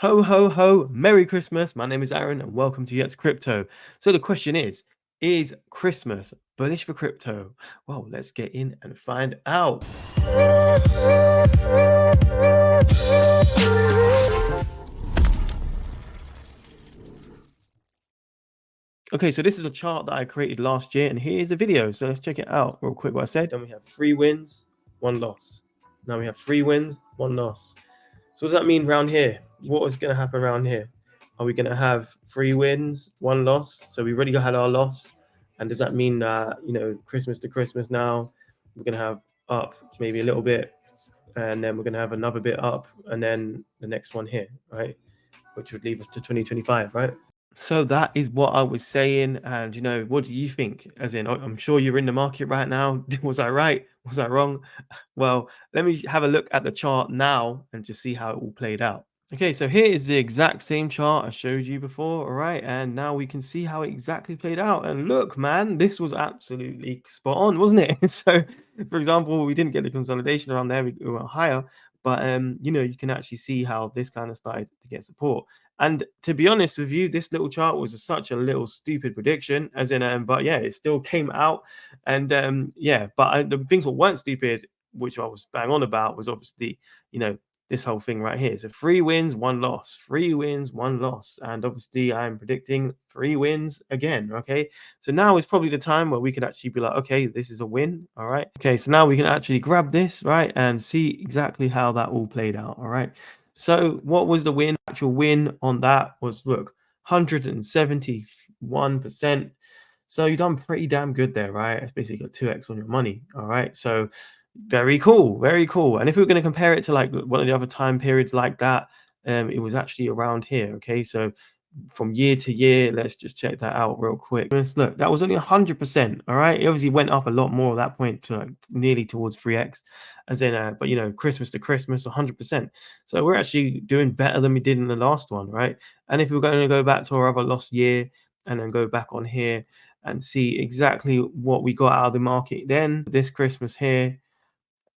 Ho, ho, ho, Merry Christmas. My name is Aaron and welcome to Yet Crypto. So the question is Christmas bullish for crypto? Well, let's get in and find out. Okay, so this is a chart that I created last year and here's the video. So let's check it out real quick. What I said, and we have 3 wins, 1 loss. Now we have 3 wins, 1 loss. So what does that mean around here? What is going to happen around here? Are we going to have 3 wins, 1 loss? So we already had our loss. And does that mean that, Christmas to Christmas now, we're going to have up maybe a little bit, and then we're going to have another bit up, and then the next one here, right? Which would leave us to 2025, right? So that is what I was saying. And, what do you think? As in, I'm sure you're in the market right now. Was I right? Was I wrong? Well, let me have a look at the chart now and just see how it all played out. Okay, so here is the exact same chart I showed you before, all right? And now we can see how it exactly played out. And look, man, this was absolutely spot on, wasn't it? So, for example, we didn't get the consolidation around there, we were higher, but you can actually see how this kind of started to get support. And to be honest with you, this little chart was such a little stupid prediction, as in, but yeah, it still came out. And yeah, but the things that weren't stupid, which I was bang on about, was obviously, this whole thing right here. So 3 wins, 1 loss, 3 wins, 1 loss. And obviously I'm predicting 3 wins again. Okay. So now is probably the time where we could actually be like, okay, this is a win. All right. Okay. So now we can actually grab this, right, and see exactly how that all played out. All right. So what was the win? Actual win on that was, look, 171%. So you've done pretty damn good there, right? It's basically got 2x on your money. All right. So very cool, very cool. And if we were going to compare it to like one of the other time periods like that, it was actually around here. Okay, so from year to year, let's just check that out real quick. Look, that was only 100%. All right, it obviously went up a lot more at that point to like nearly towards 3x, as in, but Christmas to Christmas, 100%. So we're actually doing better than we did in the last one, right? And if we're going to go back to our other lost year and then go back on here and see exactly what we got out of the market then this Christmas here,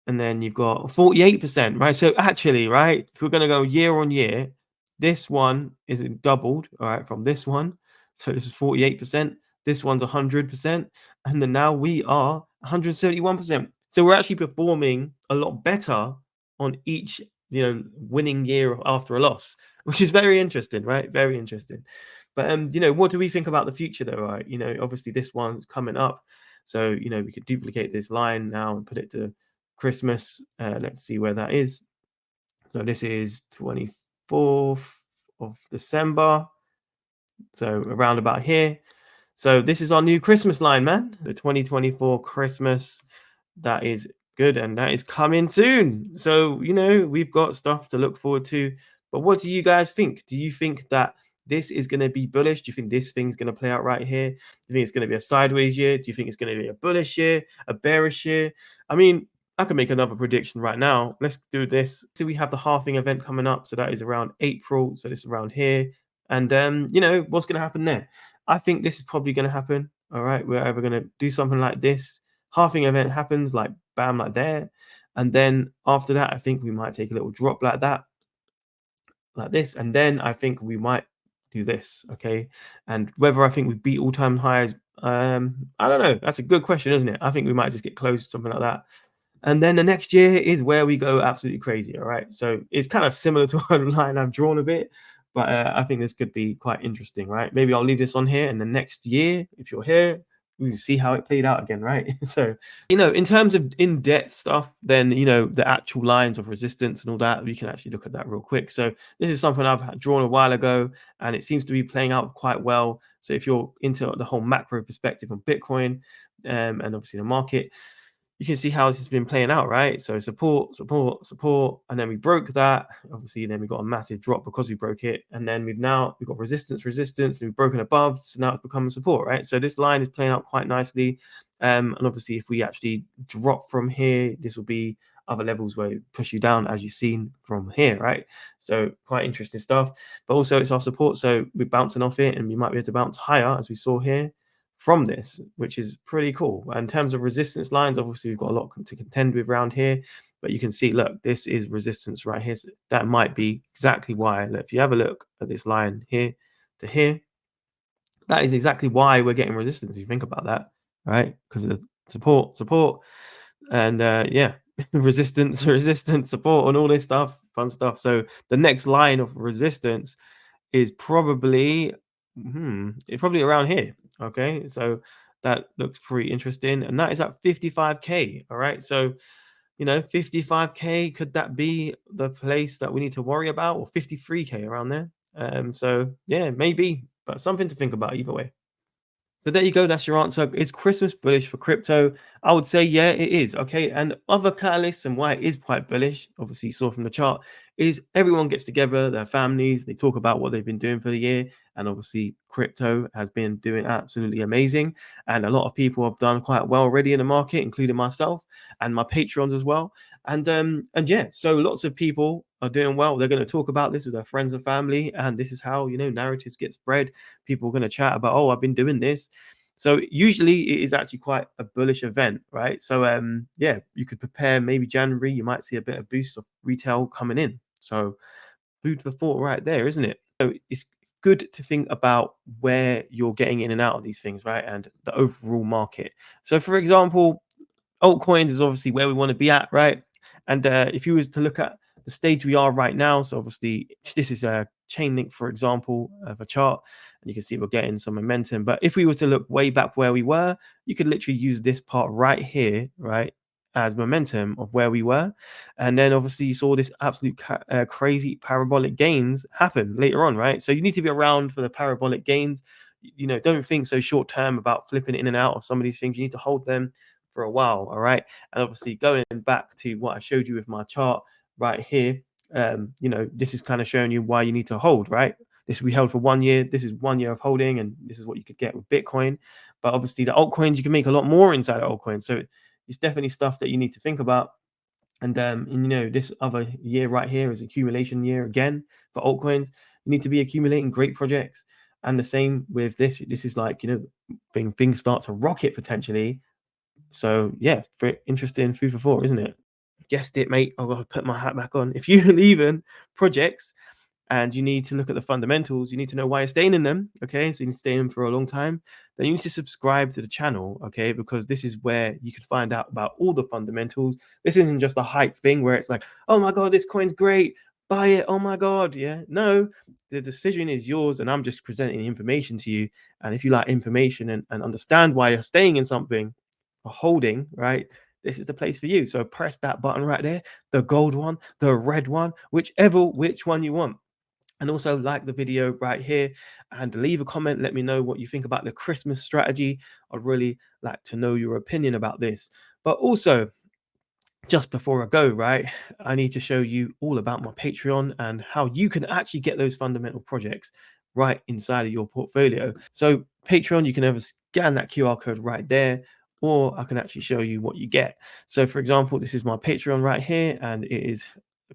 and then you've got 48%, right? So actually, right, if we're going to go year on year, this one is doubled, all right, from this one. So this is 48%. This one's 100%. And then now we are 171%. So we're actually performing a lot better on each, winning year after a loss, which is very interesting, right? Very interesting. But, what do we think about the future though, right? Obviously this one's coming up. So, we could duplicate this line now and put it to Christmas. Let's see where that is. So this is 24th of December. So around about here. So this is our new Christmas line, man. The 2024 Christmas. That is good. And that is coming soon. So, we've got stuff to look forward to. But what do you guys think? Do you think that this is going to be bullish? Do you think this thing's going to play out right here? Do you think it's going to be a sideways year? Do you think it's going to be a bullish year, a bearish year? I mean, I can make another prediction right now. Let's do this. So we have the halving event coming up. So that is around April. So this is around here. And, what's going to happen there? I think this is probably going to happen. All right. We're either going to do something like this. Halving event happens like bam, like there. And then after that, I think we might take a little drop like that, like this. And then I think we might do this. Okay. And whether I think we beat all-time highs, I don't know. That's a good question, isn't it? I think we might just get close to something like that. And then the next year is where we go absolutely crazy. All right. So it's kind of similar to a line I've drawn a bit, but I think this could be quite interesting, right? Maybe I'll leave this on here, and the next year, if you're here, we can see how it played out again, right? So, in terms of in-depth stuff, then, the actual lines of resistance and all that, we can actually look at that real quick. So this is something I've drawn a while ago, and it seems to be playing out quite well. So if you're into the whole macro perspective on Bitcoin, and obviously the market, you can see how this has been playing out, right? So support, support, support, and then we broke that. Obviously, then we got a massive drop because we broke it, and then we've got resistance, resistance, and we've broken above. So now it's becoming support, right? So this line is playing out quite nicely, and obviously, if we actually drop from here, this will be other levels where it push you down, as you've seen from here, right? So quite interesting stuff. But also, it's our support, so we're bouncing off it, and we might be able to bounce higher, as we saw here, from this, which is pretty cool. And in terms of resistance lines, obviously we've got a lot to contend with around here. But you can see, look, this is resistance right here. So that might be exactly why. Look, if you have a look at this line here to here, that is exactly why we're getting resistance. If you think about that, right? Because of the support, and yeah, resistance, support, and all this stuff, fun stuff. So the next line of resistance is probably it's probably around here. Okay, so that looks pretty interesting, and that is at 55K. All right, so 55K, could that be the place that we need to worry about, or 53K, around there? So yeah, maybe, but something to think about either way. So there you go. That's your answer. Is Christmas bullish for crypto? I would say, yeah, it is. Okay. And other catalysts and why it is quite bullish, obviously you saw from the chart, is everyone gets together, their families, they talk about what they've been doing for the year. And obviously crypto has been doing absolutely amazing. And a lot of people have done quite well already in the market, including myself and my patrons as well. And yeah, so lots of people are doing well. They're going to talk about this with their friends and family. And this is how, narratives get spread. People are going to chat about, oh, I've been doing this. So usually it is actually quite a bullish event, right? So yeah, you could prepare. Maybe January, you might see a bit of boost of retail coming in. So food for thought right there, isn't it? So it's good to think about where you're getting in and out of these things, right? And the overall market. So for example, altcoins is obviously where we want to be at, right? And if you was to look at the stage we are right now, so obviously this is a chain link, for example, of a chart, and you can see we're getting some momentum. But if we were to look way back where we were, you could literally use this part right here, right, as momentum of where we were. And then obviously you saw this absolute crazy parabolic gains happen later on, right? So you need to be around for the parabolic gains. Don't think so short term about flipping in and out of some of these things. You need to hold them for a while. All right. And obviously going back to what I showed you with my chart right here, this is kind of showing you why you need to hold, right? This we held for 1 year. This is 1 year of holding, and this is what you could get with Bitcoin. But obviously the altcoins, you can make a lot more inside altcoins. So it's definitely stuff that you need to think about. And this other year right here is accumulation year again for altcoins. You need to be accumulating great projects. And the same with this. This is like, things start to rocket potentially. So yeah, very interesting food for thought, isn't it? Guessed it, mate. I've got to put my hat back on. If you believe in projects and you need to look at the fundamentals, you need to know why you're staying in them. Okay, so you need to stay in them for a long time. Then you need to subscribe to the channel, okay, because this is where you can find out about all the fundamentals. This isn't just a hype thing where it's like, oh my god, this coin's great, buy it. Oh my god, yeah. No, the decision is yours, and I'm just presenting information to you. And if you like information and understand why you're staying in something or holding, right, this is the place for you. So press that button right there, the gold one, the red one, which one you want. And also like the video right here and leave a comment. Let me know what you think about the Christmas strategy. I'd really like to know your opinion about this. But also, just before I go, right, I need to show you all about my Patreon and how you can actually get those fundamental projects right inside of your portfolio. So Patreon, you can either scan that QR code right there, or I can actually show you what you get. So for example, this is my Patreon right here, and it is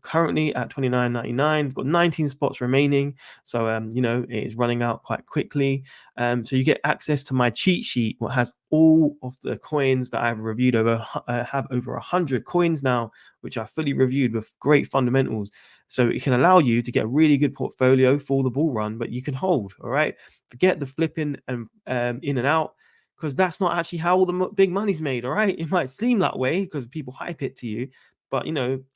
currently at $29.99. Got 19 spots remaining, so it is running out quite quickly. So you get access to my cheat sheet, what has all of the coins that I've reviewed have over 100 coins now, which I fully reviewed with great fundamentals. So it can allow you to get a really good portfolio for the bull run, but you can hold. All right, forget the flipping and in and out, because that's not actually how all the big money's made. All right, it might seem that way because people hype it to you, but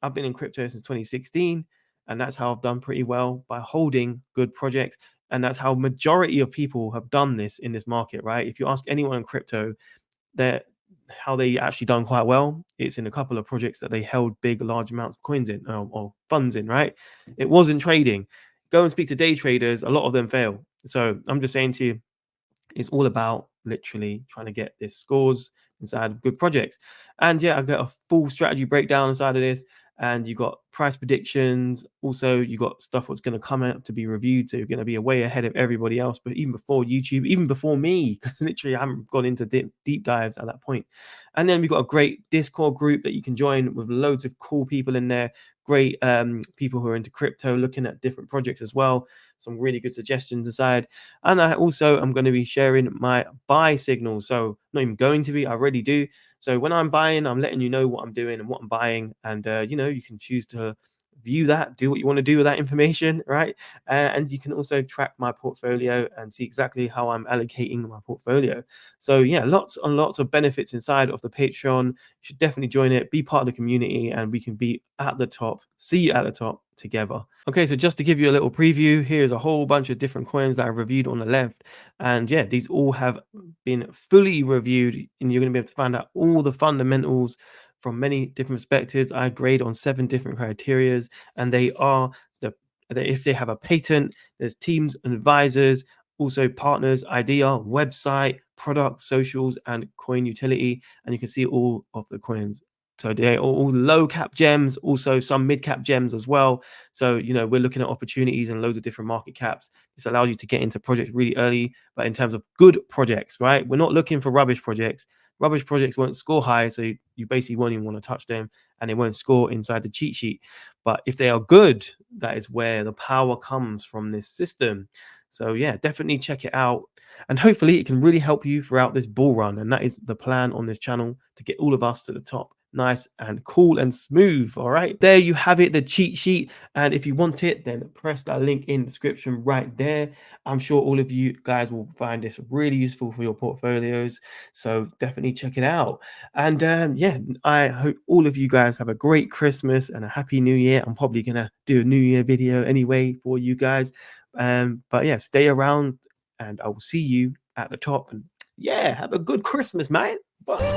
I've been in crypto since 2016, and that's how I've done pretty well, by holding good projects. And that's how majority of people have done this in this market, right? If you ask anyone in crypto, that how they actually done quite well, it's in a couple of projects that they held large amounts of coins in, or funds in, right? It wasn't trading. Go and speak to day traders, a lot of them fail. So I'm just saying to you, it's all about literally trying to get this scores inside of good projects. And yeah, I've got a full strategy breakdown inside of this. And you got price predictions. Also, you got stuff what's going to come out to be reviewed. So you're going to be way ahead of everybody else. But even before YouTube, even before me, because literally I haven't gone into deep dives at that point. And then we've got a great Discord group that you can join with loads of cool people in there. Great people who are into crypto, looking at different projects as well. Some really good suggestions aside. And I also am going to be sharing my buy signals. So not even going to be, I already do. So when I'm buying, I'm letting you know what I'm doing and what I'm buying, and you know, you can choose to view that, do what you want to do with that information, right? And you can also track my portfolio and see exactly how I'm allocating my portfolio. So yeah, lots and lots of benefits inside of the Patreon. You should definitely join it, be part of the community, and we can be at the top, see you at the top together. Okay, so just to give you a little preview, here's a whole bunch of different coins that I've reviewed on the left. And yeah, these all have been fully reviewed, and you're going to be able to find out all the fundamentals from many different perspectives. I grade on 7 different criterias, and they are if they have a patent, there's teams and advisors, also partners, idea, website, product, socials, and coin utility. And you can see all of the coins. So they're all low cap gems, also some mid cap gems as well. So, you know, we're looking at opportunities and loads of different market caps. This allows you to get into projects really early, but in terms of good projects, right? We're not looking for rubbish projects. Rubbish projects won't score high, so you basically won't even want to touch them, and they won't score inside the cheat sheet. But if they are good, that is where the power comes from this system. So yeah, definitely check it out. And hopefully it can really help you throughout this bull run. And that is the plan on this channel, to get all of us to the top nice and cool and smooth. All right, there you have it, the cheat sheet. And if you want it, then press that link in the description right there. I'm sure all of you guys will find this really useful for your portfolios, so definitely check it out. And yeah, I hope all of you guys have a great Christmas and a happy new year. I'm probably gonna do a new year video anyway for you guys, but yeah, stay around and I will see you at the top. And yeah, have a good Christmas, man. Bye.